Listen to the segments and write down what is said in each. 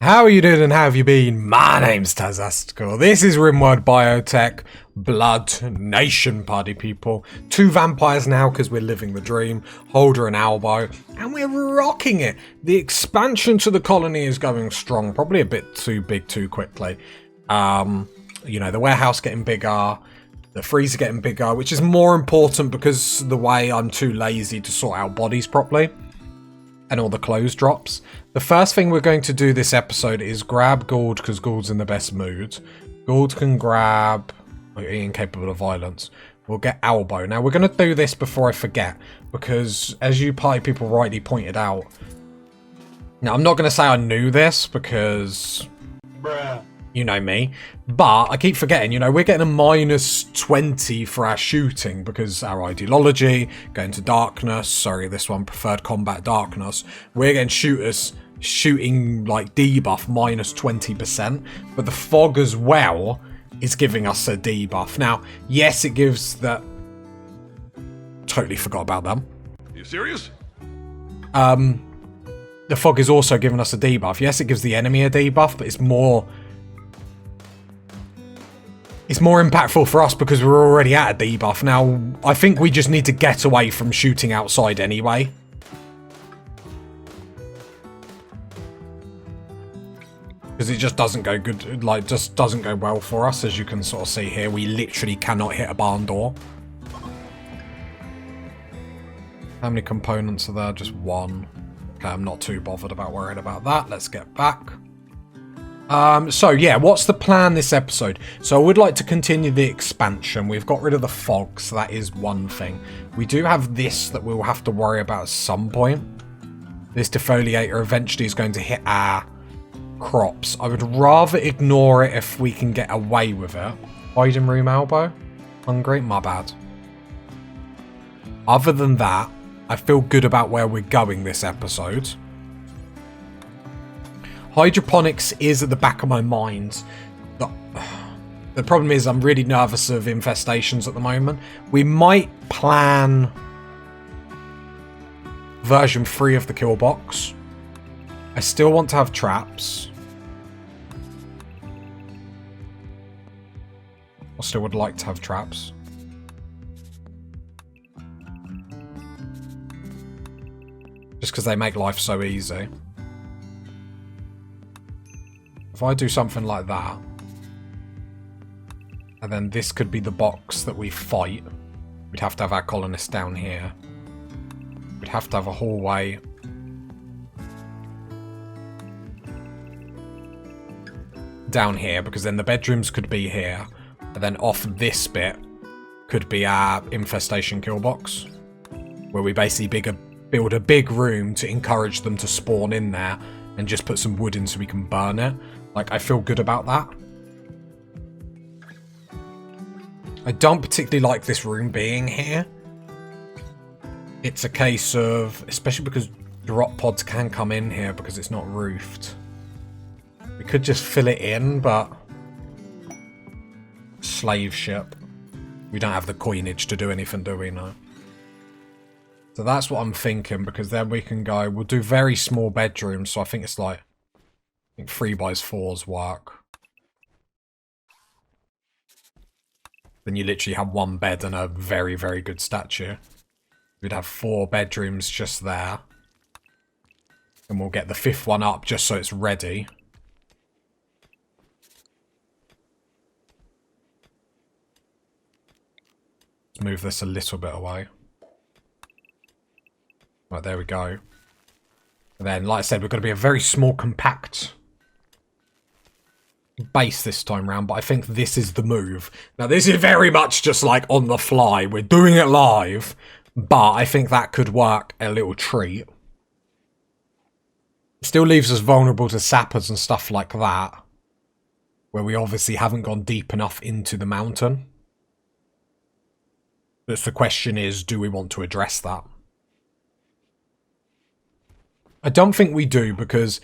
How are you doing and how have you been? My name's Tazastical. This is Rimworld Biotech, Blood Nation party people. Two vampires now because we're living the dream, Holder and Elbow, and we're rocking it. The expansion to the colony is going strong, probably a bit too big too quickly. You know, the warehouse getting bigger, the freezer getting bigger, which is more important because the way I'm too lazy to sort out bodies properly. And all the clothes drops. The first thing we're going to do this episode is grab Gould because Gould's in the best mood. Gould can grab incapable of violence. We'll get Elbow. Now we're going to do this before I forget because as you party people rightly pointed out. Now I'm not going to say I knew this because you know me, but I keep forgetting, you know, we're getting a -20 for our shooting because our ideology, going to darkness, sorry, this one, preferred combat darkness, we're getting shooting like debuff -20%, but the fog as well is giving us a debuff. Now, yes, it gives that... Totally forgot about them. Are you serious? The fog is also giving us a debuff. Yes, it gives the enemy a debuff, but it's more impactful for us because we're already at a debuff. Now, I think we just need to get away from shooting outside anyway. Because it just doesn't go good, like, just doesn't go well for us, as you can sort of see here. We literally cannot hit a barn door. How many components are there? Just one. Okay, I'm not too bothered about worrying about that. Let's get back. So yeah, what's the plan this episode? So I would like to continue the expansion. We've got rid of the fog, so that is one thing. We do have this that we'll have to worry about at some point. This defoliator eventually is going to hit our crops. I would rather ignore it if we can get away with it. Hiding room Elbow? Hungry? My bad. Other than that, I feel good about where we're going this episode. Hydroponics is at the back of my mind. The problem is I'm really nervous of infestations at the moment. We might plan version 3 of the kill box. I still want to have traps. I still would like to have traps. Just because they make life so easy. If I do something like that, and then this could be the box that we fight, we'd have to have our colonists down here. We'd have to have a hallway. Down here, because then the bedrooms could be here, and then off this bit could be our infestation kill box, where we basically build a big room to encourage them to spawn in there, and just put some wood in so we can burn it. Like, I feel good about that. I don't particularly like this room being here. It's a case of, especially because drop pods can come in here because it's not roofed. We could just fill it in, but slave ship. We don't have the coinage to do anything, do we? No. So that's what I'm thinking, because then we can go, we'll do very small bedrooms, so I think it's like, I think 3x4s work. Then you literally have one bed and a very, very good statue. We'd have 4 bedrooms just there. And we'll get the 5th one up just so it's ready. Let's move this a little bit away. Right, there we go. And then, like I said, we're going to be a very small, compact base this time round, but I think this is the move. Now, this is very much just like on the fly. We're doing it live, but I think that could work a little treat. Still leaves us vulnerable to sappers and stuff like that, where we obviously haven't gone deep enough into the mountain. But the question is, do we want to address that? I don't think we do, because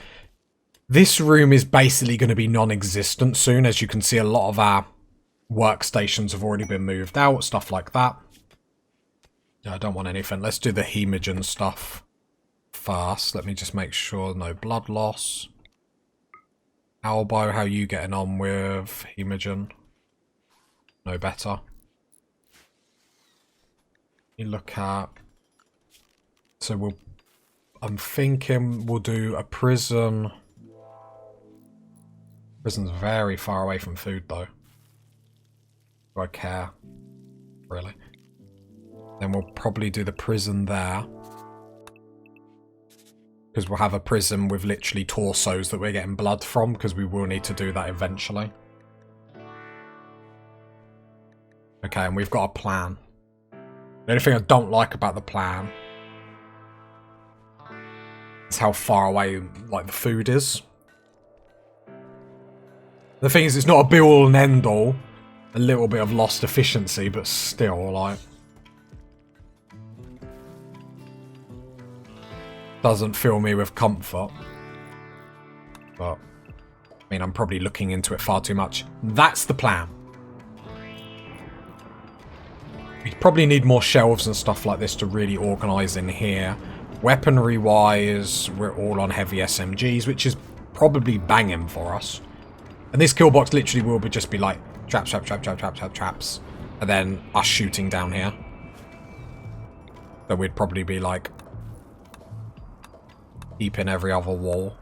this room is basically going to be non-existent soon. As you can see, a lot of our workstations have already been moved out, stuff like that. No, I don't want anything. Let's do the hemogen stuff first. Let me just make sure no blood loss. Albo, how you getting on with Hemogen? No better. You look at... So I'm thinking we'll do a prison. Prison's very far away from food though. Do I care? Really? Then we'll probably do the prison there. Because we'll have a prison with literally torsos that we're getting blood from, because we will need to do that eventually. Okay, and we've got a plan. The only thing I don't like about the plan is how far away, like, the food is. The thing is, it's not a be-all and end-all. A little bit of lost efficiency, but still, like... doesn't fill me with comfort. But, I mean, I'm probably looking into it far too much. That's the plan. We probably need more shelves and stuff like this to really organise in here. Weaponry-wise, we're all on heavy SMGs, which is probably banging for us. And this kill box literally will just be like, traps, traps, traps, traps, traps, traps, traps. And then us shooting down here. So we'd probably be like... keeping every other wall.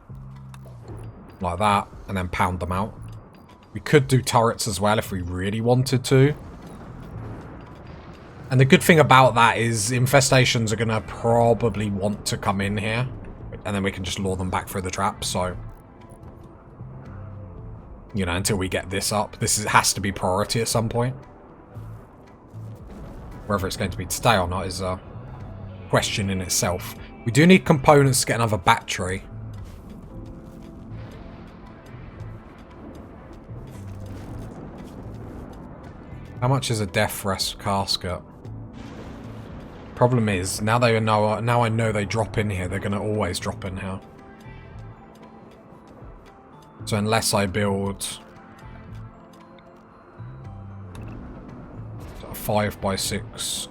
Like that. And then pound them out. We could do turrets as well if we really wanted to. And the good thing about that is infestations are going to probably want to come in here. And then we can just lure them back through the traps, so... you know, until we get this up. Has to be priority at some point. Whether it's going to be today or not is a question in itself. We do need components to get another battery. How much is a death rest casket? Problem is, now I know they drop in here, they're going to always drop in here. So unless I build a 5x6,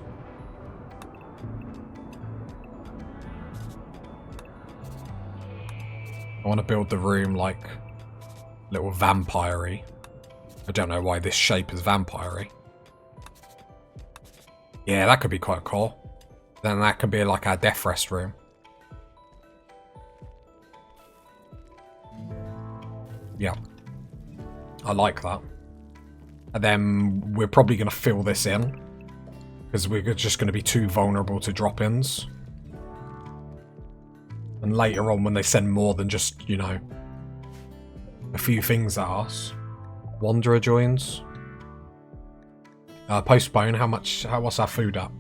I want to build the room like little vampire-y. I don't know why this shape is vampire-y. Yeah, that could be quite cool. Then that could be like our death rest room. Yeah. I like that. And then we're probably going to fill this in. Because we're just going to be too vulnerable to drop-ins. And later on when they send more than just, you know, a few things at us. Wanderer joins. Postpone, what's our food up?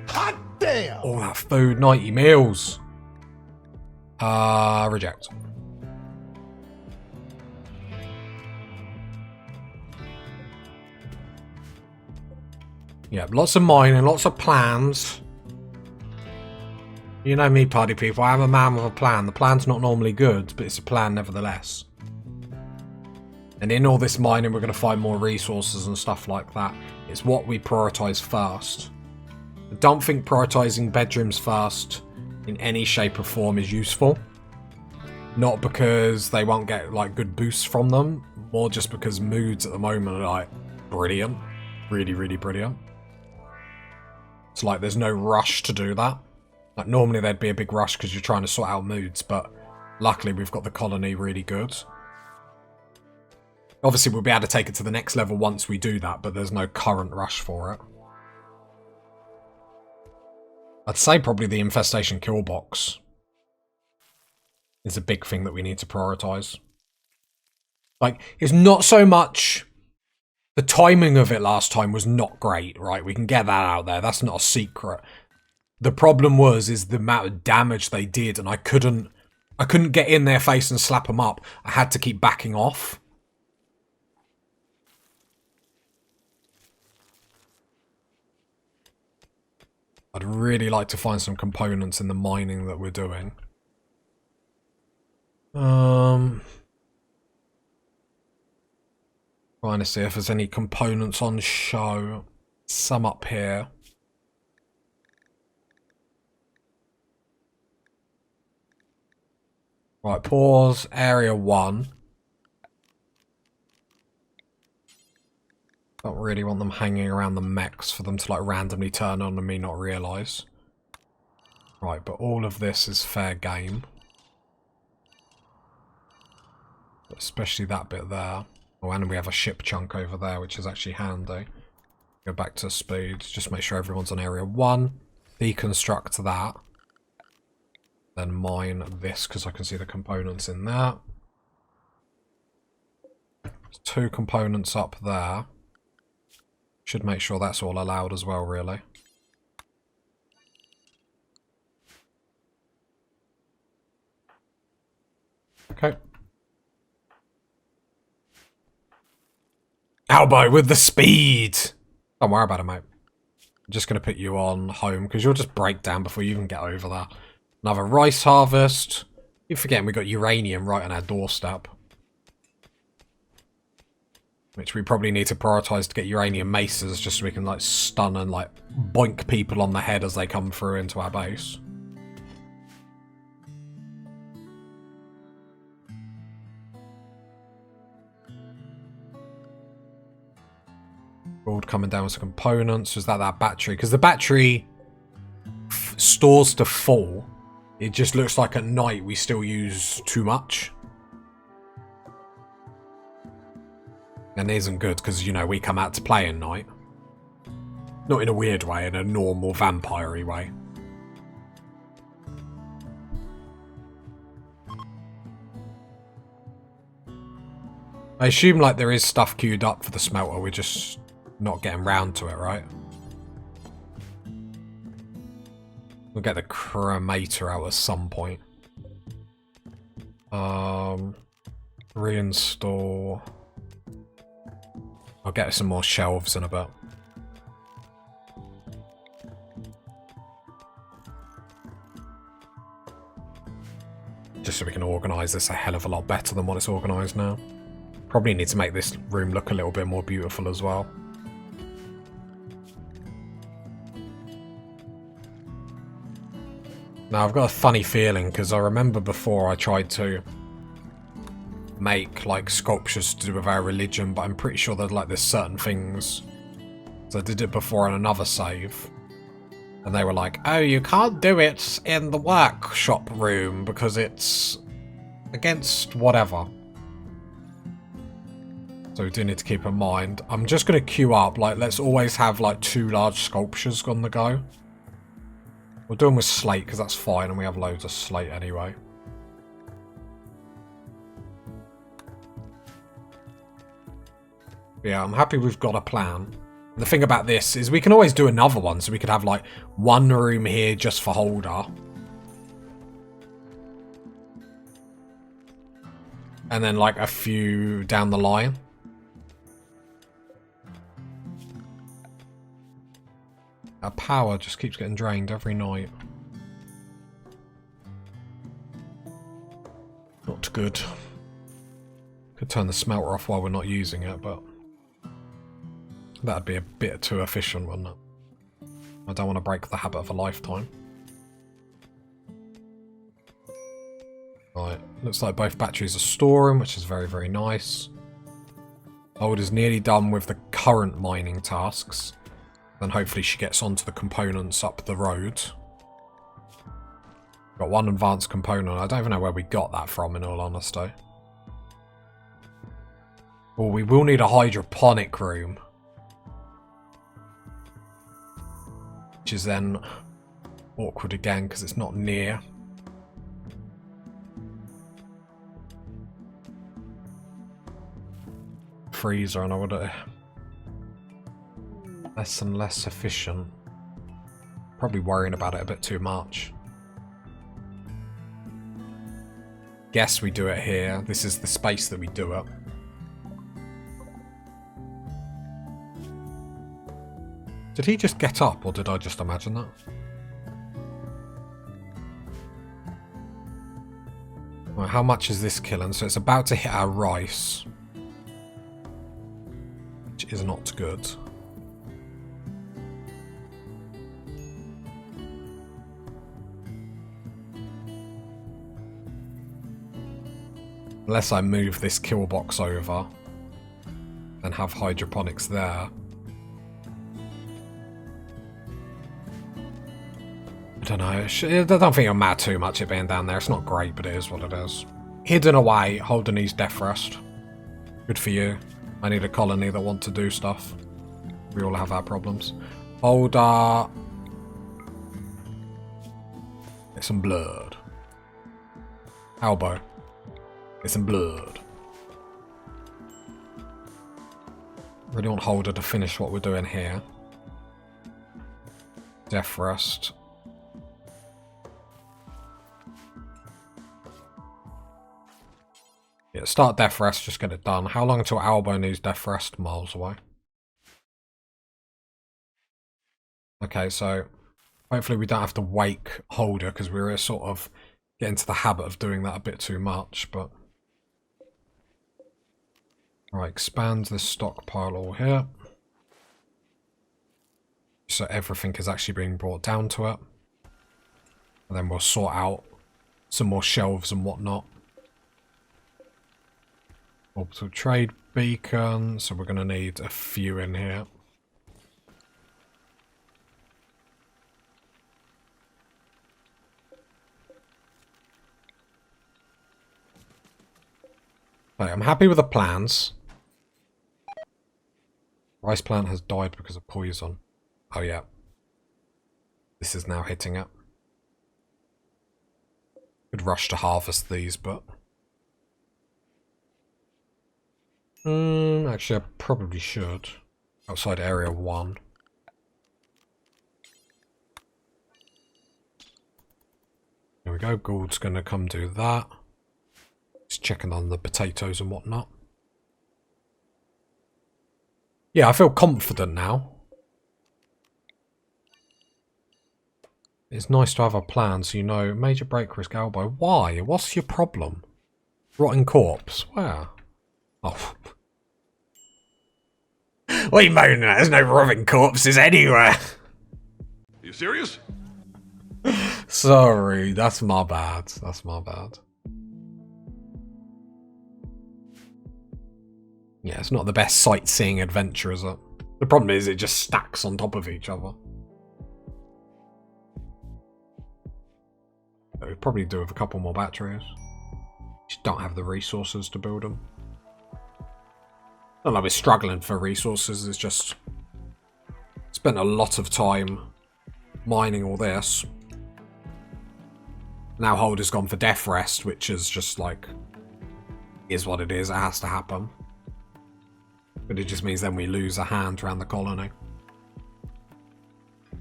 Hot damn! All that food, 90 meals. Reject. Yeah, lots of mining, lots of plans. You know me, party people, I am a man with a plan. The plan's not normally good, but it's a plan nevertheless. And in all this mining, we're going to find more resources and stuff like that. It's what we prioritise first. I don't think prioritising bedrooms first in any shape or form is useful. Not because they won't get like good boosts from them, more just because moods at the moment are like brilliant. Really, really brilliant. It's like there's no rush to do that. Like normally there'd be a big rush because you're trying to sort out moods, but luckily we've got the colony really good. Obviously we'll be able to take it to the next level once we do that, but there's no current rush for it. I'd say probably the infestation kill box is a big thing that we need to prioritise. Like, it's not so much... The timing of it last time was not great, right? We can get that out there. That's not a secret. The problem is the amount of damage they did, and I couldn't get in their face and slap them up. I had to keep backing off. I'd really like to find some components in the mining that we're doing. Trying to see if there's any components on show. Some up here. Right, pause. Area 1. Don't really want them hanging around the mechs for them to like randomly turn on and me not realise. Right, but all of this is fair game. Especially that bit there. Oh, and we have a ship chunk over there, which is actually handy. Go back to speed. Just make sure everyone's on area 1. Deconstruct that. Then mine this, because I can see the components in there. There's 2 components up there. Should make sure that's all allowed as well, really. Okay. Albo with the speed! Don't worry about it, mate. I'm just going to put you on home, because you'll just break down before you even get over there. Another rice harvest. You're forgetting we got uranium right on our doorstep. Which we probably need to prioritise to get uranium maces, just so we can like stun and like boink people on the head as they come through into our base. Gold coming down with some components. Was that battery? Because the battery stores to full. It just looks like at night we still use too much. And it isn't good because, you know, we come out to play at night. Not in a weird way, in a normal vampire-y way. I assume like there is stuff queued up for the smelter, we're just not getting round to it, right? We'll get the cremator out at some point. Reinstall. I'll get some more shelves in a bit. Just so we can organise this a hell of a lot better than what it's organised now. Probably need to make this room look a little bit more beautiful as well. Now I've got a funny feeling because I remember before I tried to make like sculptures to do with our religion, but I'm pretty sure that like there's certain things. So I did it before on another save, and they were like, "Oh, you can't do it in the workshop room because it's against whatever." So we do need to keep in mind. I'm just going to queue up. Like, let's always have like 2 large sculptures on the go. We'll do them with slate because that's fine, and we have loads of slate anyway. Yeah, I'm happy we've got a plan. The thing about this is we can always do another one, so we could have like 1 room here just for Holder. And then like a few down the line. Our power just keeps getting drained every night. Not good. Could turn the smelter off while we're not using it, but that'd be a bit too efficient, wouldn't it? I don't want to break the habit of a lifetime. Right, looks like both batteries are storing, which is very, very nice. Old is nearly done with the current mining tasks. Then hopefully she gets onto the components up the road. Got 1 advanced component. I don't even know where we got that from, in all honesty. Well, we will need a hydroponic room. Which is then awkward again because it's not near. Freezer, and I would less and less efficient. Probably worrying about it a bit too much. Guess we do it here. This is the space that we do it. Did he just get up, or did I just imagine that? Well, how much is this killing? So it's about to hit our rice. Which is not good. Unless I move this kill box over and have hydroponics there. I don't know. I don't think it'll matter too much it being down there. It's not great, but it is what it is. Hidden away, holding these death rest. Good for you. I need a colony that want to do stuff. We all have our problems. Holder. Get some blood. Elbow. Get some blood. Really want Holder to finish what we're doing here. Death rest. Yeah, start death rest, just get it done. How long until Elbow needs death rest? Miles away. Okay, so hopefully we don't have to wake Holder because we're sort of getting into the habit of doing that a bit too much, but... Alright, expand this stockpile all here. So everything is actually being brought down to it. And then we'll sort out some more shelves and whatnot. Orbital trade beacon, so we're going to need a few in here. Okay, I'm happy with the plans. Rice plant has died because of poison. Oh yeah. This is now hitting it. Could rush to harvest these, but... actually, I probably should. Outside area 1. There we go. Gould's going to come do that. Just checking on the potatoes and whatnot. Yeah, I feel confident now. It's nice to have a plan so you know. Major break risk elbow. Why? What's your problem? Rotting corpse. Where? Oh. What are you moaning at? There's no rotting corpses anywhere. Are you serious? Sorry, that's my bad. That's my bad. Yeah, it's not the best sightseeing adventure, is it? The problem is it just stacks on top of each other. So we'd probably do with a couple more batteries. Just don't have the resources to build them. Not like we're struggling for resources, it's just spent a lot of time mining all this. Now Holder's gone for death rest, which is just like, is what it is, it has to happen. But it just means then we lose a hand around the colony. I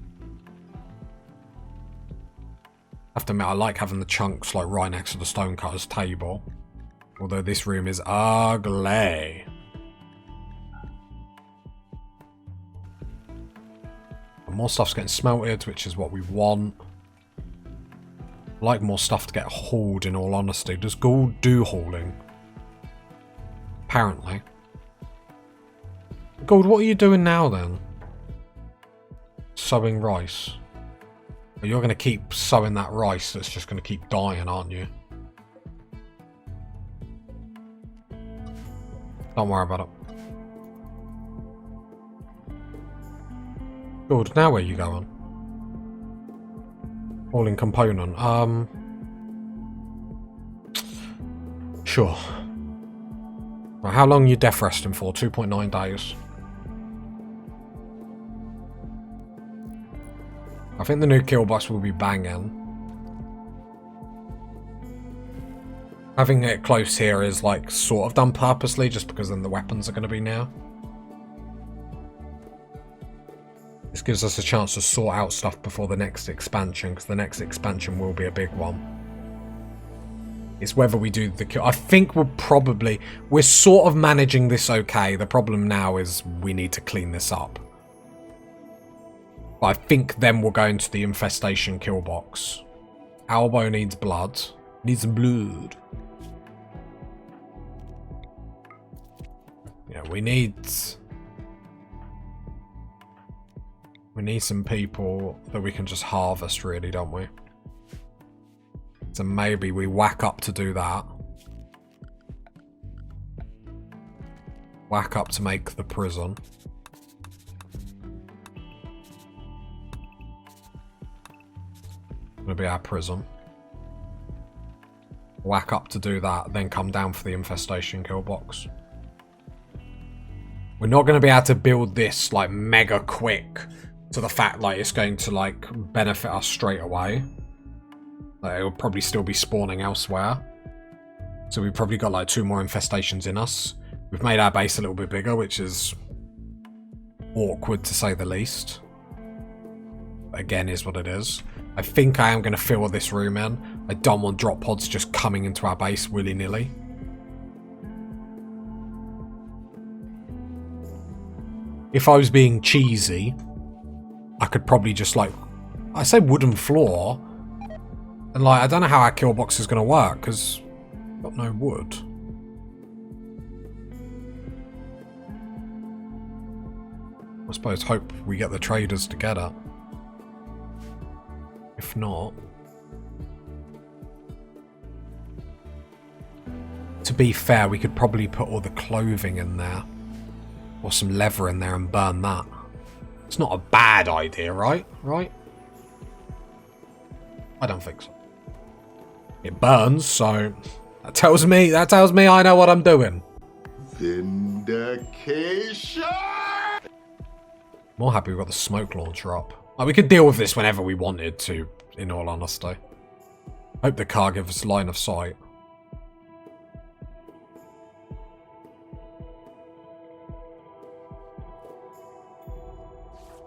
have to admit, I like having the chunks like right next to the stonecutter's table. Although this room is ugly. More stuff's getting smelted, which is what we want. I like more stuff to get hauled, in all honesty. Does Gould do hauling? Apparently. Gould, what are you doing now then? Sowing rice. But you're going to keep sowing that rice that's just going to keep dying, aren't you? Don't worry about it. Good, now where are you going? Hauling component. Sure. Right, how long are you death resting for? 2.9 days. I think the new kill box will be banging. Having it close here is like sort of done purposely, just because then the weapons are going to be near. This gives us a chance to sort out stuff before the next expansion, because the next expansion will be a big one. It's whether we do the kill. I think we're sort of managing this okay. The problem now is we need to clean this up. But I think then we'll go into the infestation kill box. Elbow needs blood. Needs some blood. Yeah, we need some people that we can just harvest, really, don't we? So maybe we whack up to do that. Whack up to make the prison. Gonna be our prison. Whack up to do that, then come down for the infestation kill box. We're not going to be able to build this like mega quick to the fact like it's going to like benefit us straight away. Like, it'll probably still be spawning elsewhere. So we've probably got like 2 more infestations in us. We've made our base a little bit bigger, which is awkward to say the least. But again, is what it is. I think I am going to fill this room in. I don't want drop pods just coming into our base willy-nilly. If I was being cheesy, I could probably just like... I say wooden floor. And like, I don't know how our kill box is going to work, because I've got no wood. I suppose hope we get the traders together. If not... To be fair, we could probably put all the clothing in there. Or some leather in there and burn that. It's not a bad idea, right? Right? I don't think so. It burns, so that tells me I know what I'm doing. Vindication! More happy we got the smoke launcher up. Like, we could deal with this whenever we wanted to, in all honesty. Hope the car gives us line of sight.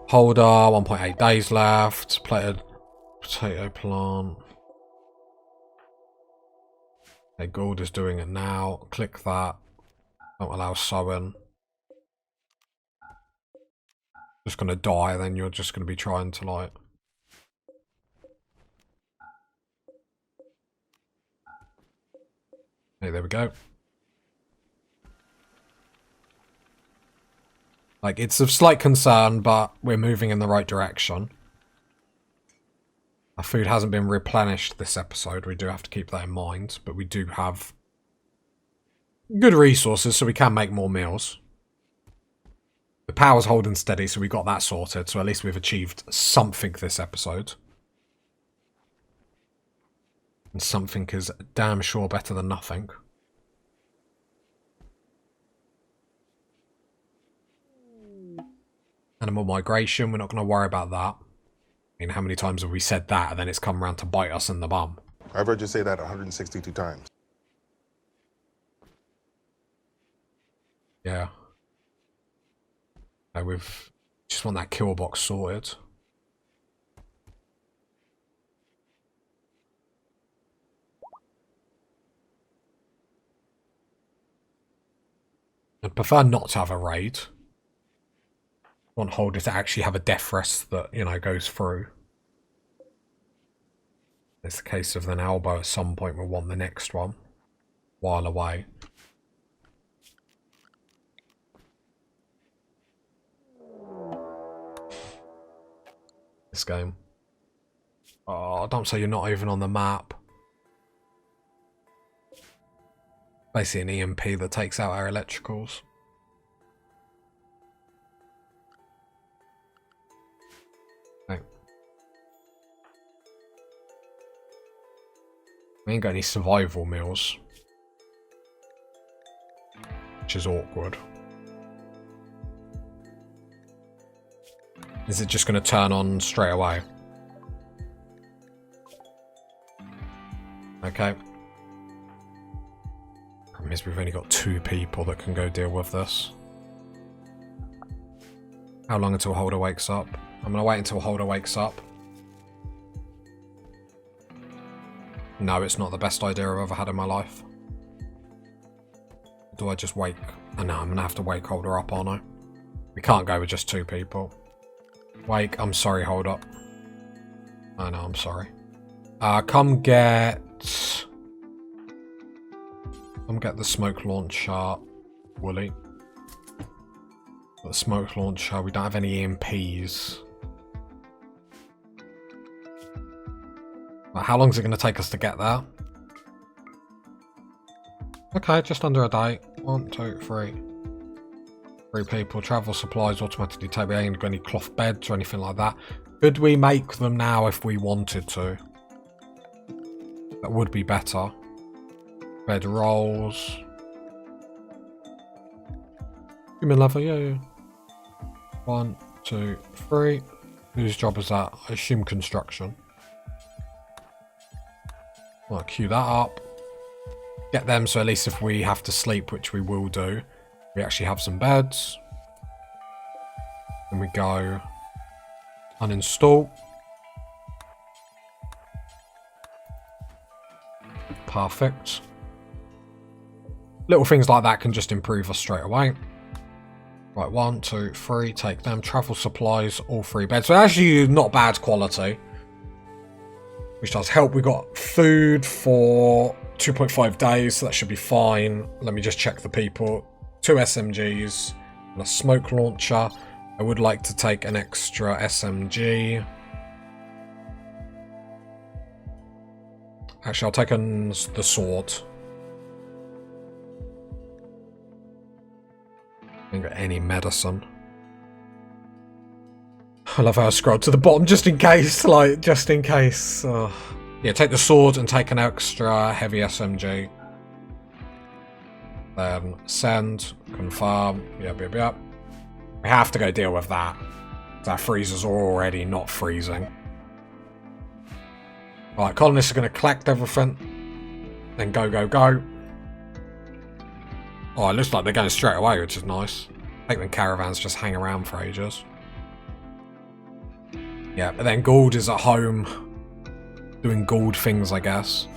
Holder, 1.8 days left. Plated potato plant. Okay, Gould is doing it now. Click that. Don't allow sowing. Just gonna die, then you're just gonna be trying to like... Hey, there we go. Like, it's of slight concern, but we're moving in the right direction. Our food hasn't been replenished this episode. We do have to keep that in mind, but we do have good resources, so we can make more meals. The power's holding steady, so we got that sorted, so at least we've achieved something this episode. And something is damn sure better than nothing. Animal migration, we're not going to worry about that. I mean, how many times have we said that and then it's come around to bite us in the bum? I've heard you say that 162 times. Yeah. No, we've just want that kill box sorted. I'd prefer not to have a raid. I want Holder to actually have a death rest that, you know, goes through. It's the case of then Elbow at some point we'll want the next one. While away. This game. Oh, don't say you're not even on the map. Basically an EMP that takes out our electricals. Okay. We ain't got any survival meals. Which is awkward. Is it just going to turn on straight away? Okay. Problem is we've only got 2 people that can go deal with this. How long until Holder wakes up? I'm going to wait until Holder wakes up. No, it's not the best idea I've ever had in my life. Do I just wake? Oh, no, I'm going to have to wake Holder up, aren't I? We can't go with just 2 people. Wake, I'm sorry, hold up. I know, I'm sorry. Come get the smoke launcher, Wooly. The smoke launcher, we don't have any EMPs. How long is it going to take us to get there? Okay, just under a day. 1, 2, 3. 3 people. Travel supplies automatically take. We ain't got any cloth beds or anything like that. Could we make them now if we wanted to? That would be better. Bed rolls. Human leather, yeah. 1, 2, 3. Whose job is that? I assume construction. I'll queue that up. Get them so at least if we have to sleep, which we will do, we actually have some beds. Then we go uninstall. Perfect. Little things like that can just improve us straight away. Right, 1, 2, 3, take them. Travel supplies, all 3 beds. So actually not bad quality, which does help. We got food for 2.5 days, so that should be fine. Let me just check the people. 2 SMGs and a smoke launcher. I would like to take an extra SMG. Actually, I'll take the sword. I ain't got any medicine. I love how I scrolled to the bottom just in case, like, just in case. Yeah, take the sword and take an extra heavy SMG. Then send, confirm, yep. We have to go deal with that. That freezers are already not freezing. Right, colonists are going to collect everything. Then go. Oh, it looks like they're going straight away, which is nice. I think the caravans just hang around for ages. Yeah, but then Gould is at home doing Gould things, I guess.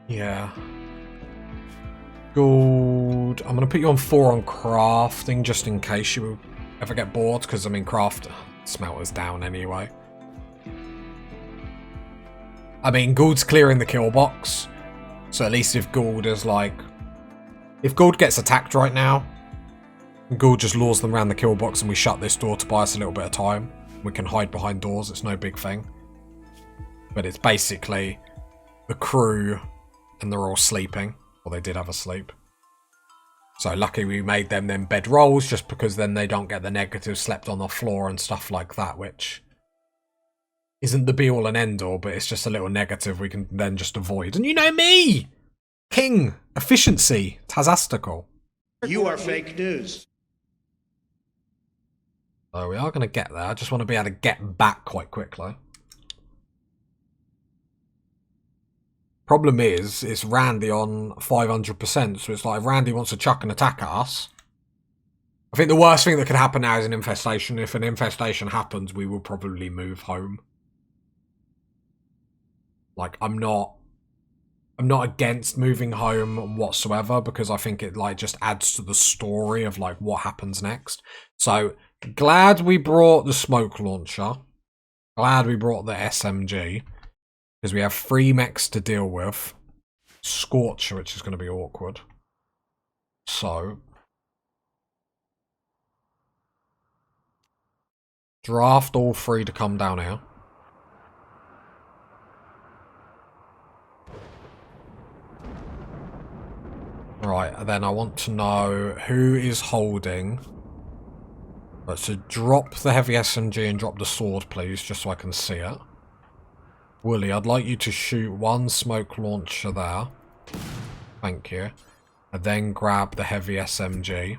Yeah. Gould. I'm going to put you on 4 on crafting just in case you ever get bored, because, I mean, craft smelter's down anyway. I mean, Gould's clearing the kill box, so at least if Gould is like... If Gould gets attacked right now, Gould just lures them around the kill box and we shut this door to buy us a little bit of time. We can hide behind doors, it's no big thing. But it's basically the crew and they're all sleeping. Well, they did have a sleep. So lucky we made them then bed rolls, just because then they don't get the negative slept on the floor and stuff like that, which isn't the be all and end all, but it's just a little negative we can then just avoid. And you know me! King! Efficiency! Tazastical. You are fake news. So we are going to get there. I just want to be able to get back quite quickly. Problem is, it's Randy on 500%, so it's like if Randy wants to chuck an attack at us, I think the worst thing that could happen now is an infestation. If an infestation happens, we will probably move home. Like, I'm not against moving home whatsoever, because I think it like just adds to the story of like what happens next. So glad we brought the smoke launcher. Glad we brought the SMG, because we have 3 mechs to deal with. Scorcher, which is going to be awkward. So draft all 3 to come down here. Right, and then I want to know who is holding. Right, so drop the heavy SMG and drop the sword, please, just so I can see it. Wooly, I'd like you to shoot 1 smoke launcher there. Thank you. And then grab the heavy SMG.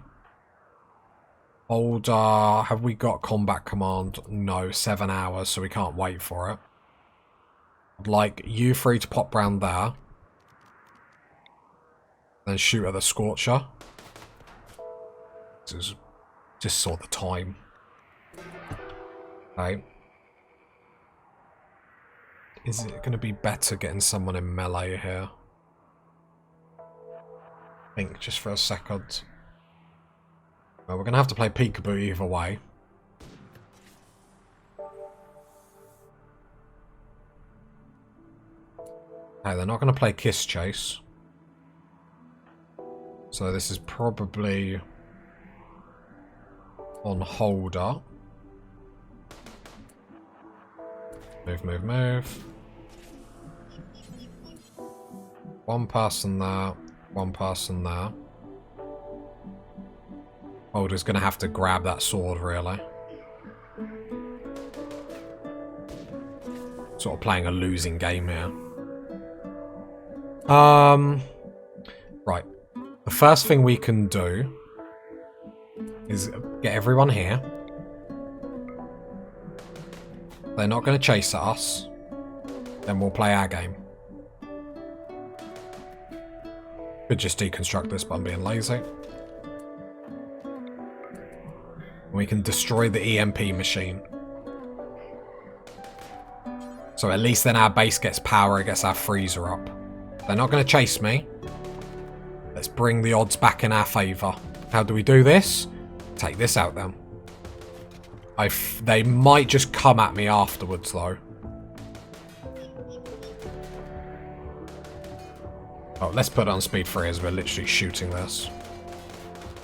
Holder, have we got combat command? No, 7 hours, so we can't wait for it. I'd like you 3 to pop round there. Then shoot at the Scorcher. Just saw the time. Okay. Is it going to be better getting someone in melee here? Think just for a second. Well, we're going to have to play peekaboo either way. Okay, they're not going to play kiss chase. So this is probably on holder. Move. 1 person there. One person there. Holder's going to have to grab that sword, really. Sort of playing a losing game here. Right. The first thing we can do is get everyone here. They're not going to chase at us. Then we'll play our game. Could just deconstruct this, but I'm being lazy. We can destroy the EMP machine. So at least then our base gets power, it gets our freezer up. They're not going to chase me. Let's bring the odds back in our favour. How do we do this? Take this out then. They might just come at me afterwards though. Oh, let's put it on speed 3 as we're literally shooting this.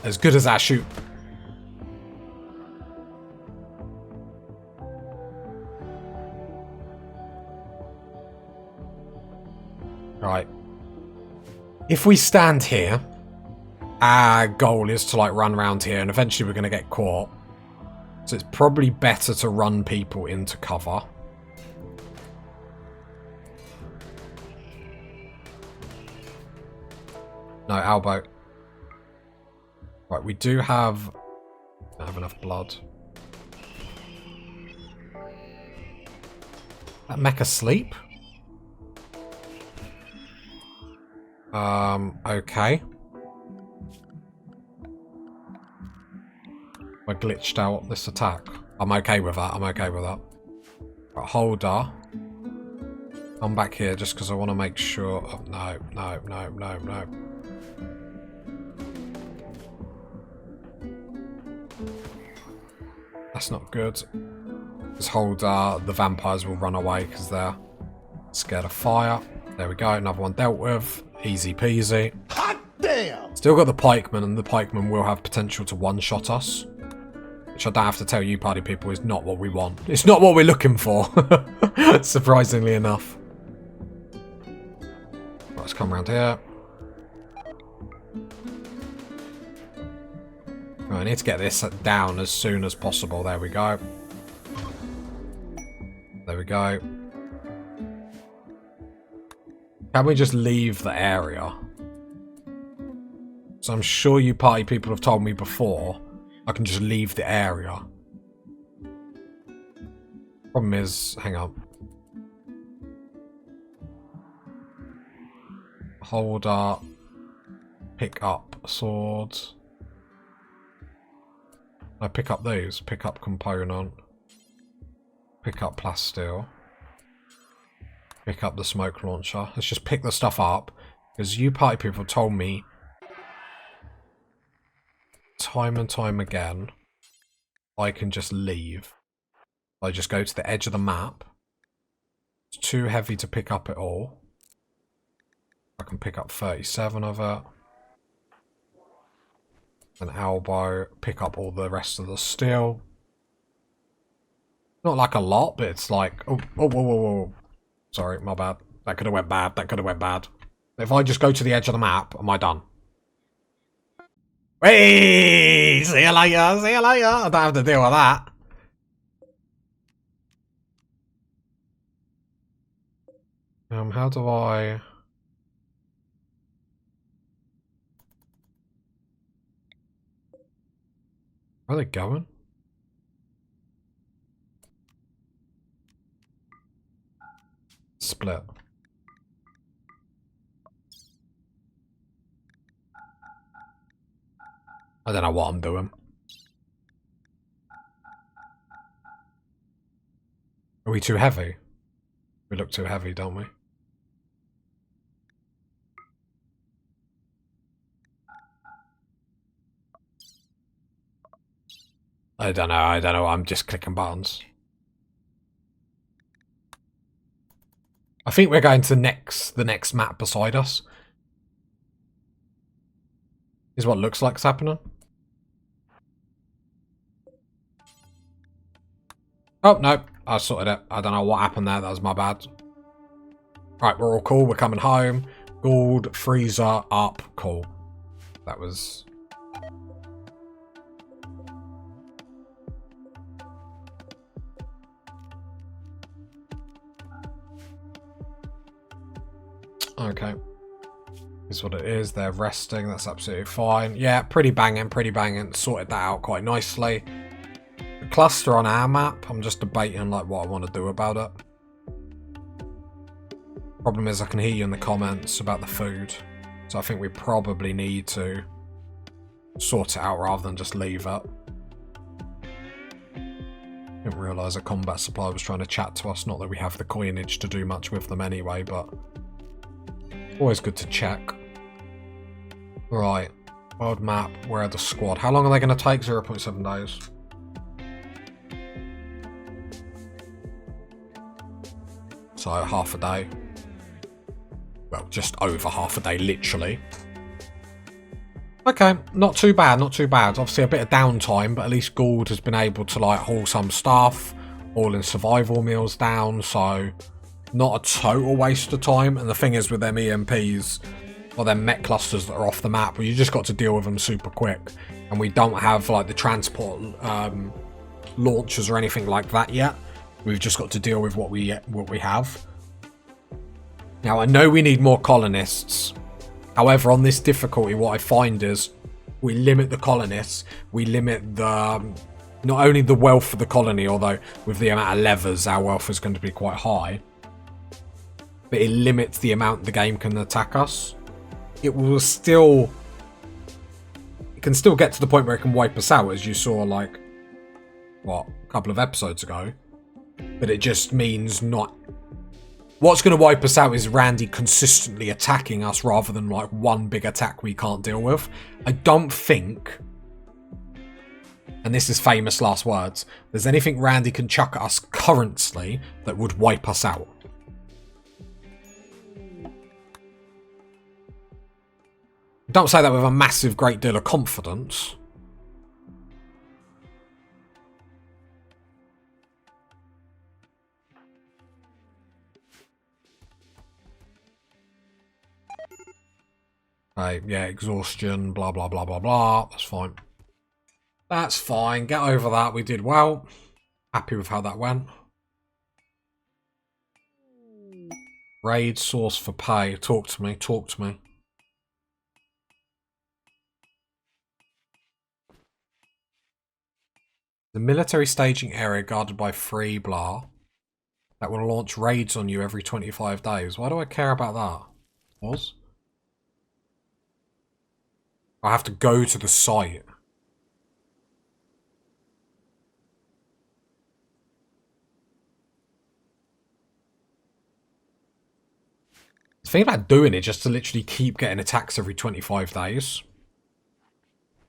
As good as our shoot. Right. If we stand here, our goal is to like run around here and eventually we're going to get caught. So it's probably better to run people into cover. No, elbow. Right, we do have... don't have enough blood. That mech asleep? Okay. I glitched out this attack. I'm okay with that, I'm okay with that. But holder. Come back here just because I want to make sure... oh, no. That's not good. Just hold the vampires will run away because they're scared of fire. There we go, another one dealt with. Easy peasy. Hot damn! Still got the pikeman, and the pikeman will have potential to one-shot us. Which I don't have to tell you, party people, is not what we want. It's not what we're looking for. Surprisingly enough. Right, let's come around here. Right, I need to get this down as soon as possible. There we go. There we go. Can we just leave the area? So I'm sure you party people have told me before I can just leave the area. Problem is, hang on. Holder. Pick up swords. I pick up these. Pick up component. Pick up plasteel. Pick up the smoke launcher. Let's just pick the stuff up. Because you party people told me time and time again I can just leave. I just go to the edge of the map. It's too heavy to pick up it all. I can pick up 37 of it. An elbow. Pick up all the rest of the steel. Not like a lot, but it's like... whoa. Sorry, my bad. That could have went bad. That could have went bad. If I just go to the edge of the map, am I done? Hey! See you later. See you later. I don't have to deal with that. How do I... where are they going? Split. I don't know what I'm doing. Are we too heavy? We look too heavy, don't we? I don't know, I'm just clicking buttons. I think we're going to the next map beside us. Is what looks like it's happening. Oh, no. I sorted it. I don't know what happened there. That was my bad. Right, we're all cool. We're coming home. Gold, freezer, up. Cool. That was... Okay. Is what it is. They're resting. That's absolutely fine. Yeah, pretty banging, pretty banging. Sorted that out quite nicely. The cluster on our map, I'm just debating like what I want to do about it. Problem is I can hear you in the comments about the food. So I think we probably need to sort it out rather than just leave it. Didn't realise a combat supply was trying to chat to us. Not that we have the coinage to do much with them anyway, but always good to check. Right, world map, where are the squad? How long are they going to take? 0.7 days. So half a day. Well, just over half a day, literally. Okay, not too bad, not too bad. Obviously a bit of downtime, but at least Gould has been able to like haul some stuff, hauling survival meals down, so not a total waste of time. And the thing is with them EMPs, or them mech clusters that are off the map, well, you just got to deal with them super quick. And we don't have like the transport launchers or anything like that yet. We've just got to deal with what we have. Now I know we need more colonists. However, on this difficulty, what I find is we limit the colonists. We limit the not only the wealth of the colony, although with the amount of levers, our wealth is going to be quite high. But it limits the amount the game can attack us. It will still... It can still get to the point where it can wipe us out, as you saw, like, what, a couple of episodes ago. But it just means not... What's going to wipe us out is Randy consistently attacking us rather than, like, one big attack we can't deal with. I don't think... And this is famous last words. There's anything Randy can chuck at us currently that would wipe us out. Don't say that with a massive great deal of confidence. Right, yeah, exhaustion, blah, blah, blah, blah, blah. That's fine. That's fine. Get over that. We did well. Happy with how that went. Raid source for pay. Talk to me. Talk to me. The military staging area guarded by free blah that will launch raids on you every 25 days. Why do I care about that? Was? I have to go to the site. The thing about doing it just to literally keep getting attacks every 25 days.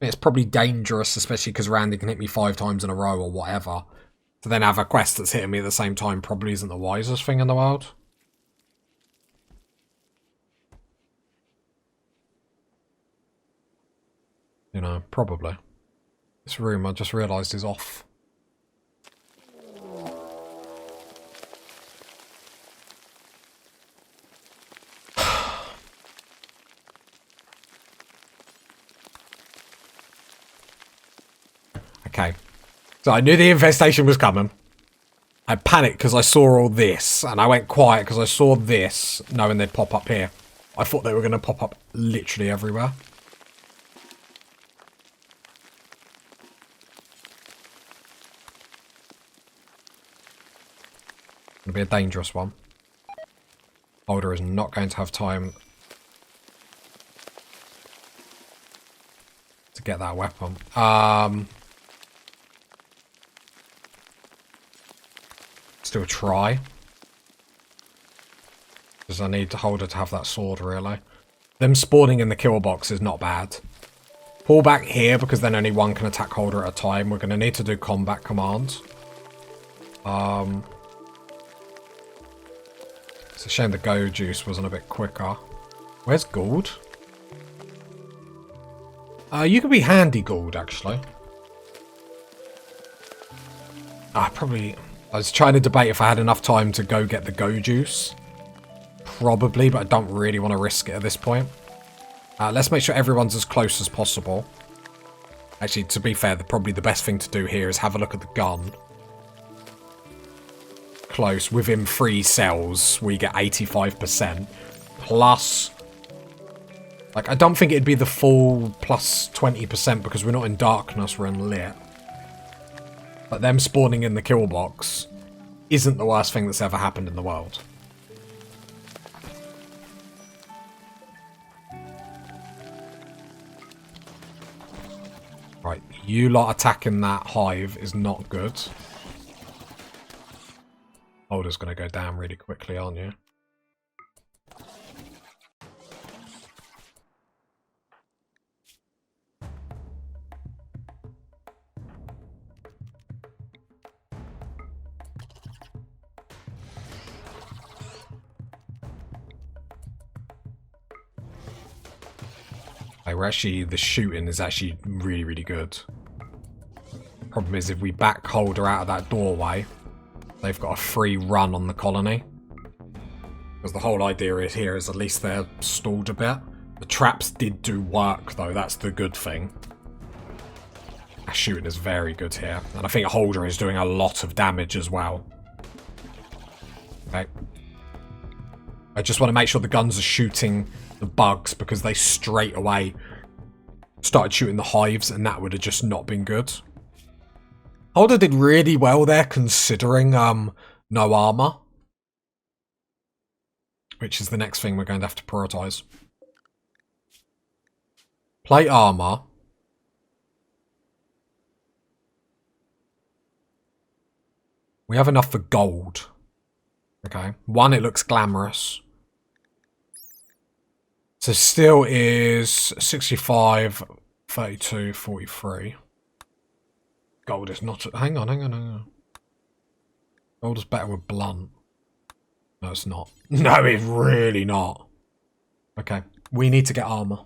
It's probably dangerous, especially because Randy can hit me 5 times in a row or whatever. To then have a quest that's hitting me at the same time probably isn't the wisest thing in the world. You know, probably. This room, I just realised, is off. Okay, so I knew the infestation was coming. I panicked because I saw all this, and I went quiet because I saw this, knowing they'd pop up here. I thought they were going to pop up literally everywhere. It'll be a dangerous one. Holder is not going to have time to get that weapon. Still try. Because I need to hold her to have that sword, really. Them spawning in the kill box is not bad. Pull back here, because then only one can attack Holder at a time. We're going to need to do combat commands. It's a shame the go juice wasn't a bit quicker. Where's Gould? You could be handy, Gould, actually. I was trying to debate if I had enough time to go get the go juice. Probably, but I don't really want to risk it at this point. Let's make sure everyone's as close as possible. Actually, to be fair, probably the best thing to do here is have a look at the gun. Close. Within 3 cells, we get 85%. Plus... Like, I don't think it'd be the full plus 20% because we're not in darkness, we're in lit. But them spawning in the kill box isn't the worst thing that's ever happened in the world. Right, you lot attacking that hive is not good. Holder's going to go down really quickly, aren't you? We're actually, the shooting is actually really, really good. Problem is, if we back Holder out of that doorway, they've got a free run on the colony. Because the whole idea is here is at least they're stalled a bit. The traps did do work, though. That's the good thing. Our shooting is very good here. And I think Holder is doing a lot of damage as well. Okay. I just want to make sure the guns are shooting the bugs because they straight away started shooting the hives and that would have just not been good. Holder did really well there considering no armor. Which is the next thing we're going to have to prioritize. Plate armor. We have enough for gold. Okay. 1, it looks glamorous. So still is 65, 32, 43. Gold is not... Hang on. Gold is better with blunt. No, it's not. No, it's really not. Okay. We need to get armor.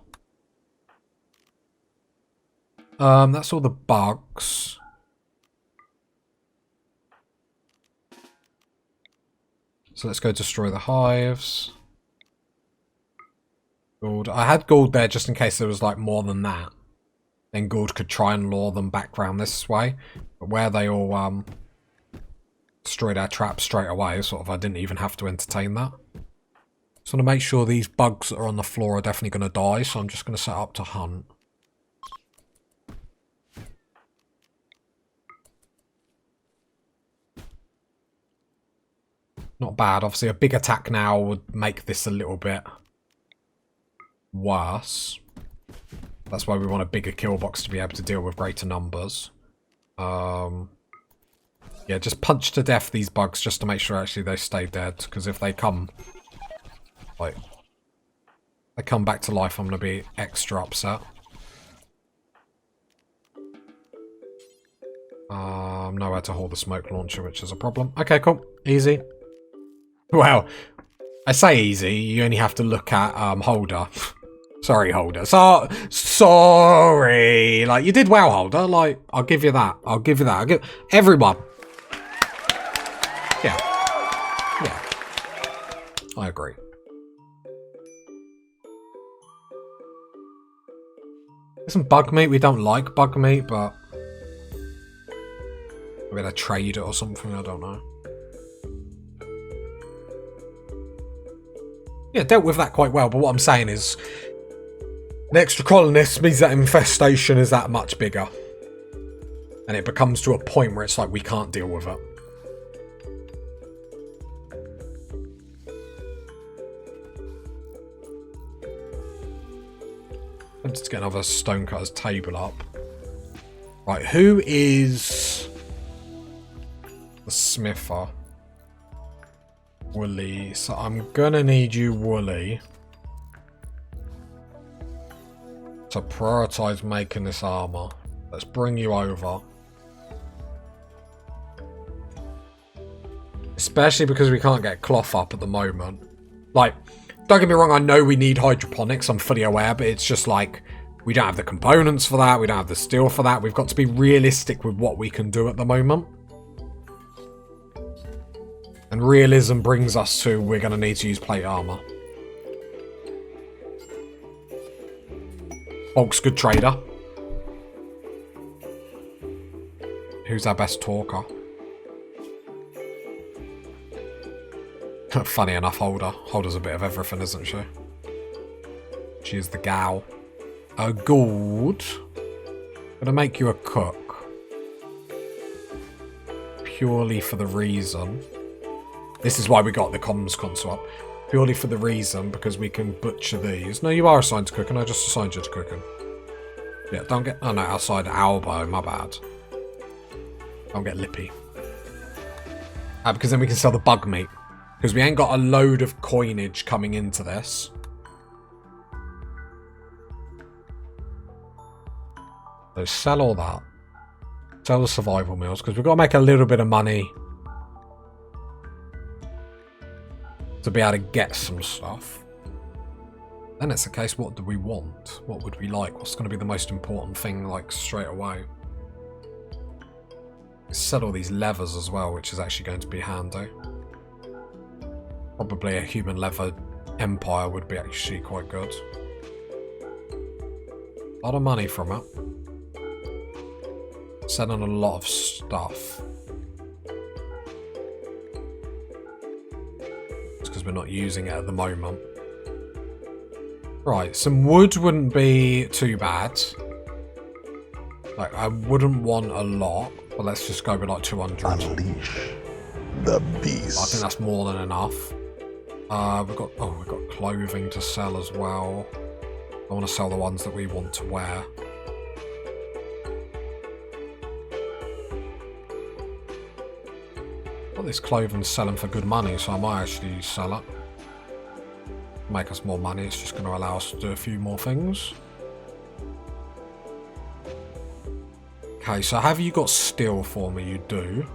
That's all the bugs. So let's go destroy the hives. Gould. I had Gould there just in case there was like more than that. Then Gould could try and lure them back round this way. But where they all destroyed our traps straight away, sort of I didn't even have to entertain that. Just want to make sure these bugs that are on the floor are definitely going to die, so I'm just going to set up to hunt. Not bad. Obviously a big attack now would make this a little bit worse. That's why we want a bigger kill box to be able to deal with greater numbers. Yeah, just punch to death these bugs just to make sure actually they stay dead. Because if they come, like, they come back to life, I'm going to be extra upset. Nowhere to hold the smoke launcher, which is a problem. Okay, cool. Easy. Well, I say easy. You only have to look at Holder. Sorry, Holder. Sorry. Like, you did well, Holder. Like, I'll give you that. I'll give you that. I'll give everyone. Yeah. Yeah. I agree. There's some bug meat. We don't like bug meat, but we're gonna trade it or something. I don't know. Yeah, dealt with that quite well, but what I'm saying is an extra colonist means that infestation is that much bigger. And it becomes to a point where it's like we can't deal with it. Let's just get another stonecutter's table up. Right, who is the smither? Wooly. So I'm gonna need you, Wooly, to prioritize making this armor. Let's bring you over. Especially because we can't get cloth up at the moment. Like, don't get me wrong, I know we need hydroponics, I'm fully aware, but it's just like, we don't have the components for that, we don't have the steel for that. We've got to be realistic with what we can do at the moment. And realism brings us to we're going to need to use plate armor. Hulk's good trader. Who's our best talker? Funny enough, Holder. Holder's a bit of everything, isn't she? She's the gal. A Gould. Gonna make you a cook. Purely for the reason. This is why we got the comms console up. Purely for the reason because we can butcher these. No, you are assigned to cooking. I just assigned you to cooking. Yeah, don't get... Oh no, outside elbow. My bad. Don't get lippy. Because then we can sell the bug meat. Because we ain't got a load of coinage coming into this. So sell all that. Sell the survival meals. Because we've got to make a little bit of money. To be able to get some stuff. Then it's a case, what do we want? What would we like? What's going to be the most important thing, like, straight away? Sell all these levers as well, which is actually going to be handy. Probably a human lever empire would be actually quite good. A lot of money from it. Selling a lot of stuff. It's because we're not using it at the moment. Right, some wood wouldn't be too bad. Like, I wouldn't want a lot, but let's just go with like 200. Unleash the beast. I think that's more than enough. We've got clothing to sell as well. I want to sell the ones that we want to wear. Got this clothing selling for good money, so I might actually sell it. Make us more money. It's just going to allow us to do a few more things. Okay, so have you got steel for me? You do.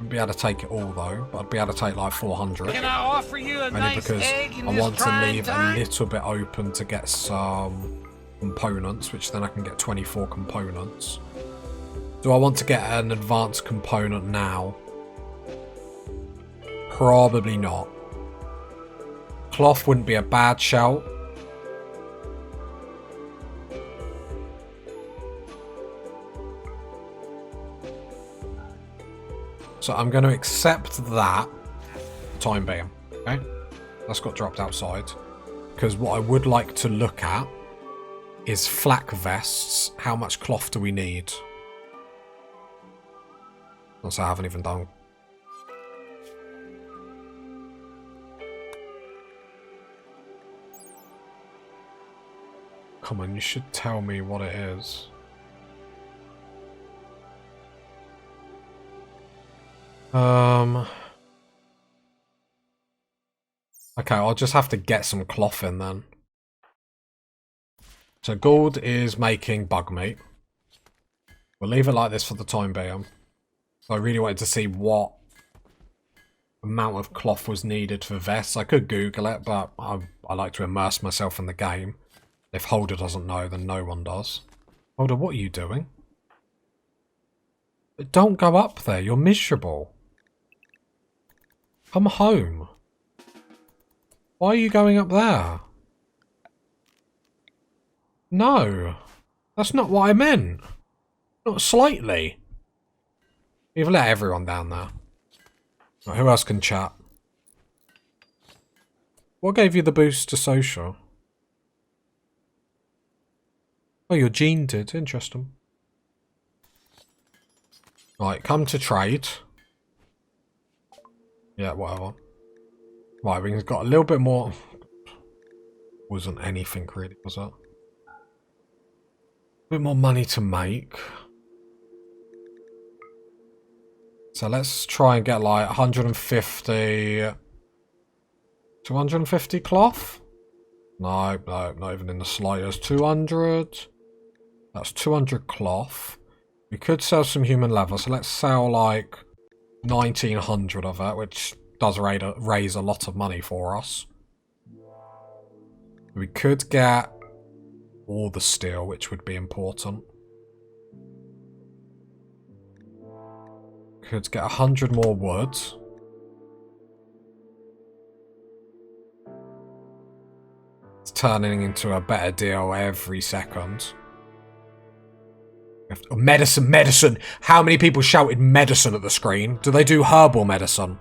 I'd be able to take it all though, but I'd be able to take like 400. Can I offer you a Only nice because egg in I this want to trying leave time? a little bit open to get some components, which then I can get 24 components. Do I want to get an advanced component now? Probably not. Cloth wouldn't be a bad shout. So I'm going to accept that time being. Okay, that's got dropped outside. Because what I would like to look at is flak vests. How much cloth do we need? Also, I haven't even done. Come on, you should tell me what it is. Okay, I'll just have to get some cloth in then. So Gould is making bug meat. We'll leave it like this for the time being. So I really wanted to see what amount of cloth was needed for vests. I could Google it, but I like to immerse myself in the game. If Holder doesn't know, then no one does. Holder, what are you doing? Don't go up there, you're miserable. Come home. Why are you going up there? No. That's not what I meant. Not slightly. You've let everyone down there. Right, who else can chat? What gave you the boost to social? Oh, your gene did. Interesting. Right, come to trade. Yeah, whatever. Right, we've got a little bit more. Wasn't anything really, was it? A bit more money to make. So let's try and get like 150... 250 cloth? No, not even in the slightest. 200. That's 200 cloth. We could sell some human leather, so let's sell like 1900 of it, which does raise a lot of money for us. We could get all the steel, which would be important. Could get 100 more wood. It's turning into a better deal every second. Medicine, medicine. How many people shouted medicine at the screen? Do they do herbal medicine?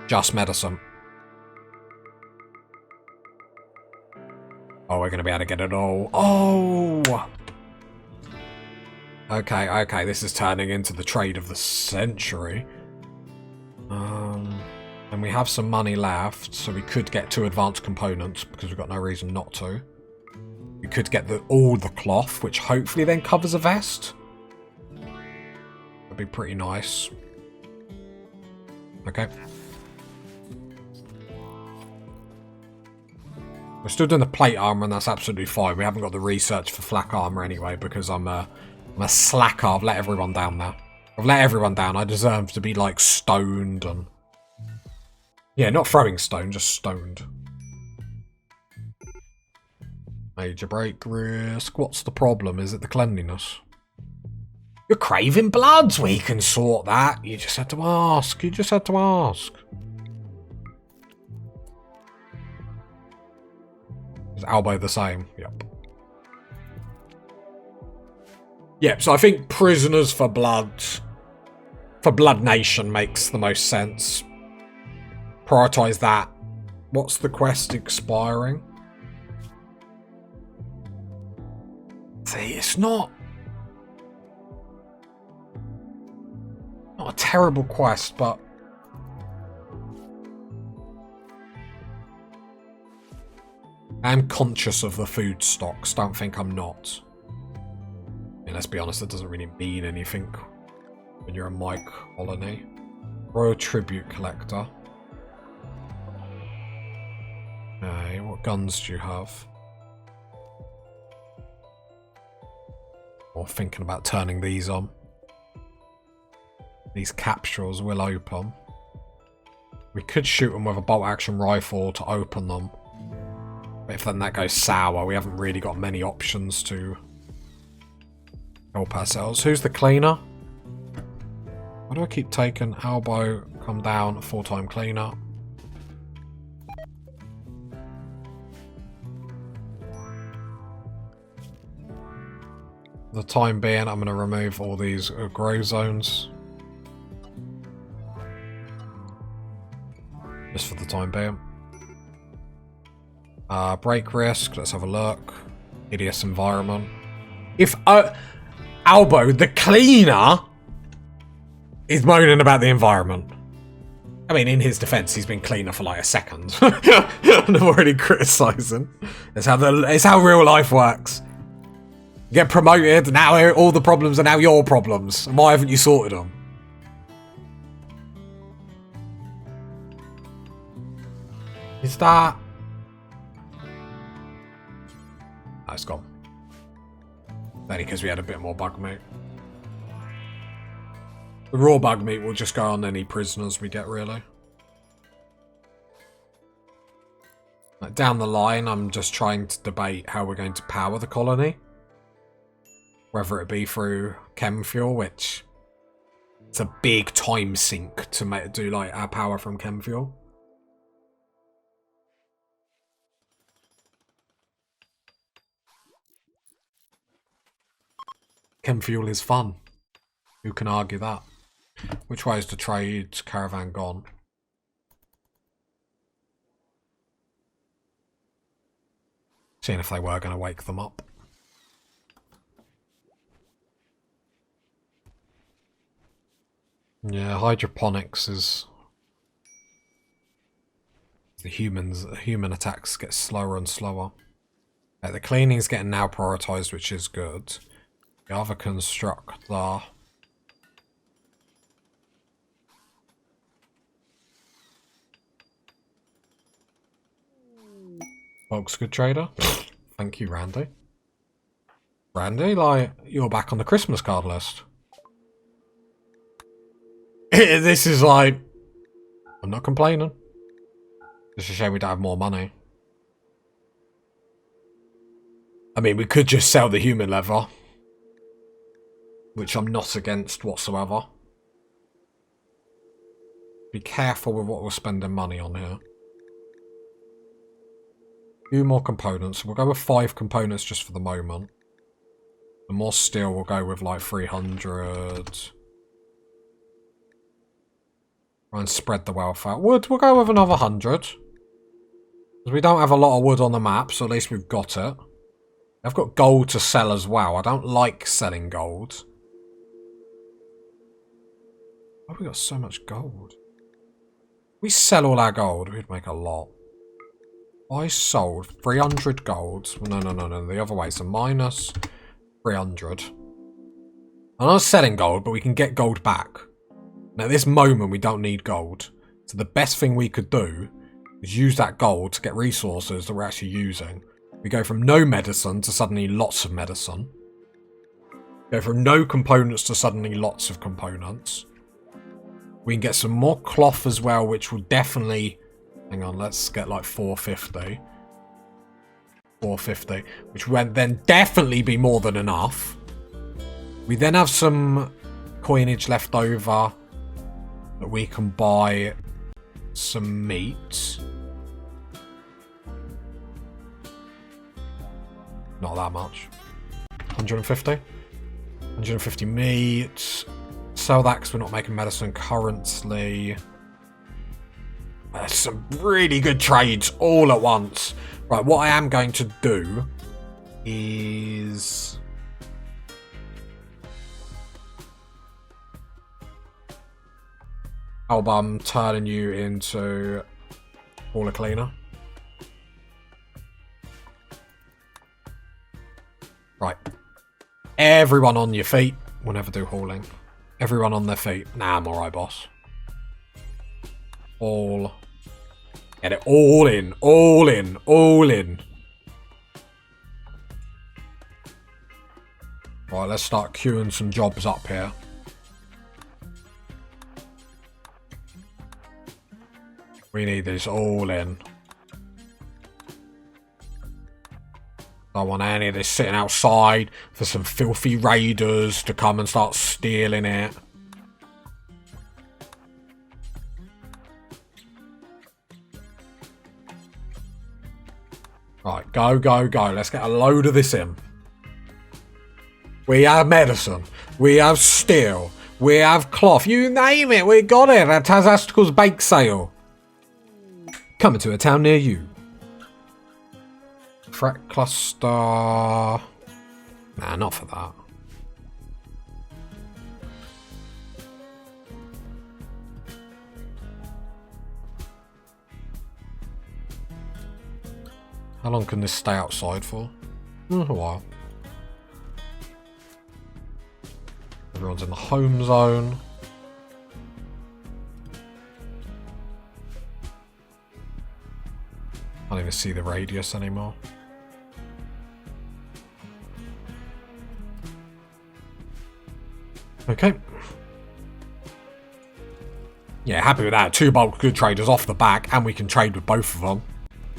Just medicine. Oh, we're going to be able to get it all. Oh! Okay, okay, this is turning into the trade of the century. And we have some money left, so we could get 2 advanced components, because we've got no reason not to. We could get all the cloth, which hopefully then covers a vest. That'd be pretty nice. Okay. We're still doing the plate armor, and that's absolutely fine. We haven't got the research for flak armor anyway, because I'm a slacker. I've let everyone down now. I've let everyone down. I deserve to be, like, stoned and... Yeah, not throwing stone, just stoned. Major break risk. What's the problem? Is it the cleanliness? You're craving bloods. We can sort that. You just had to ask. You just had to ask. Is Albo the same? Yep. Yep, so I think prisoners for blood Nation makes the most sense. Prioritise that. What's the quest expiring? See, it's not a terrible quest, but I'm conscious of the food stocks. Don't think I'm not. I mean, let's be honest, it doesn't really mean anything when you're a mic colony. Royal Tribute Collector. Okay, what guns do you have? Or thinking about turning these on. These capsules will open. We could shoot them with a bolt action rifle to open them. But if then that goes sour, we haven't really got many options to help ourselves. Who's the cleaner? Why do I keep taking Albo, come down, full-time cleaner? For the time being, I'm going to remove all these grow zones. Just for the time being. Break risk, let's have a look. Hideous environment. If Albo, the cleaner, is moaning about the environment. I mean, in his defense, he's been cleaner for like a second. And I'm already criticizing. It's how real life works. You get promoted, now all the problems are now your problems. And why haven't you sorted them? Is that... Oh, it's gone. Only because we had a bit more bug meat. The raw bug meat will just go on any prisoners we get, really. Like, down the line, I'm just trying to debate how we're going to power the colony. Whether it be through chem fuel, which it's a big time sink to do like our power from chem fuel. Chem fuel is fun. Who can argue that? Which way is the trade caravan gone? Seeing if they were going to wake them up. Yeah, hydroponics is... The human attacks get slower and slower. The cleaning's getting now prioritised, which is good. The other constructor... Folks, good trader. Thank you, Randy. Randy, like, you're back on the Christmas card list. This is like... I'm not complaining. It's a shame we don't have more money. I mean, we could just sell the human leather. Which I'm not against whatsoever. Be careful with what we're spending money on here. few more components. We'll go with 5 components just for the moment. The more steel, we'll go with like 300. Try and spread the wealth out. Wood, we'll go with another 100. Because we don't have a lot of wood on the map, so at least we've got it. I've got gold to sell as well. I don't like selling gold. Why have we got so much gold? If we sell all our gold, we'd make a lot. I sold 300 gold. No, the other way. So minus 300. I'm not selling gold, but we can get gold back. Now, at this moment, we don't need gold. So the best thing we could do is use that gold to get resources that we're actually using. We go from no medicine to suddenly lots of medicine. Go from no components to suddenly lots of components. We can get some more cloth as well, which will definitely... Hang on, let's get like 450. 450, which will then definitely be more than enough. We then have some coinage left over that we can buy some meat. Not that much. 150? 150 meat. Sell that because we're not making medicine currently. Some really good trades all at once. Right, what I am going to do is... I'm turning you into hauler cleaner. Right. Everyone on your feet. We'll never do hauling. Everyone on their feet. Nah, I'm alright, boss. All. Get it all in. All in. All in. Right, let's start queuing some jobs up here. We need this all in. Don't want any of this sitting outside for some filthy raiders to come and start stealing it. Right, go, go, go. Let's get a load of this in. We have medicine. We have steel. We have cloth. You name it, we got it at Tazastical's bake sale. Coming to a town near you. Fret cluster. Nah, not for that. How long can this stay outside for? A while. Everyone's in the home zone. I don't even see the radius anymore. Okay. Yeah, happy with that. 2 bulk good traders off the back, and we can trade with both of them.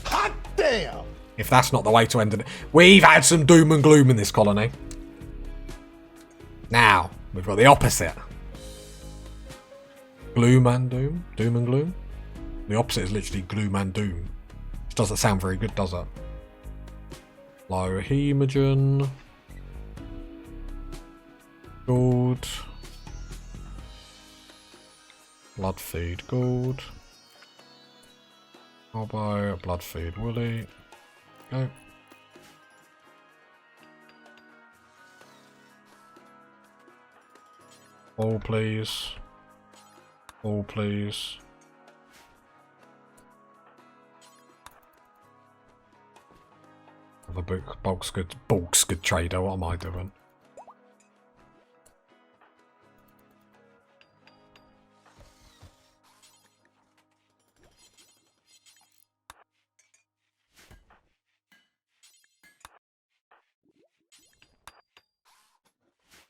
Hot damn! If that's not the way to end it. We've had some doom and gloom in this colony. Now, we've got the opposite. Gloom and doom? Doom and gloom? The opposite is literally gloom and doom. Which doesn't sound very good, does it? Low hemogen. Gold. Blood feed gold. Elbow, blood feed woolly. Go. All please. All please. The bulk's good trader, what am I doing?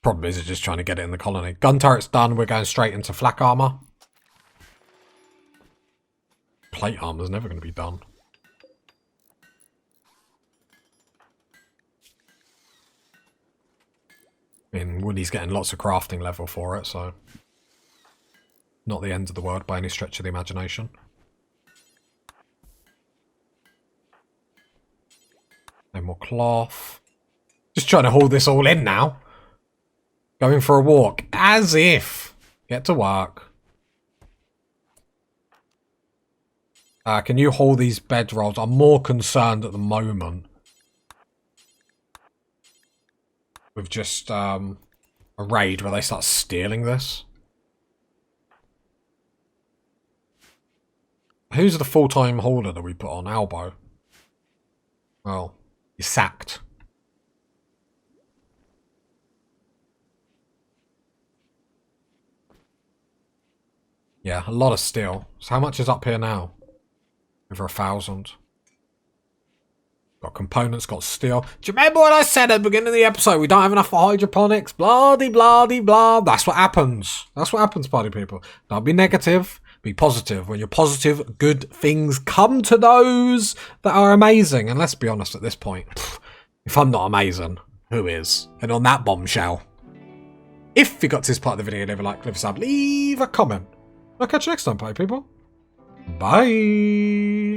Problem is, it's just trying to get it in the colony. Gun turret's done, we're going straight into flak armor. Plate armor's never going to be done. I mean, Woody's getting lots of crafting level for it, so... Not the end of the world by any stretch of the imagination. No more cloth. Just trying to hold this all in now. Going for a walk. As if. Get to work. Can you hold these bedrolls? I'm more concerned at the moment with just a raid where they start stealing this. Who's the full-time holder that we put on? Albo. Well, he's sacked. Yeah, a lot of steel. So how much is up here now? Over 1,000. Got components, got steel. Do you remember what I said at the beginning of the episode? We don't have enough for hydroponics. Blah, de blah, de blah. That's what happens. That's what happens, party people. Don't be negative. Be positive. When you're positive, good things come to those that are amazing. And let's be honest at this point. If I'm not amazing, who is? And on that bombshell, if you got to this part of the video, leave a like, leave a sub, leave a comment. I'll catch you next time, party people. Bye.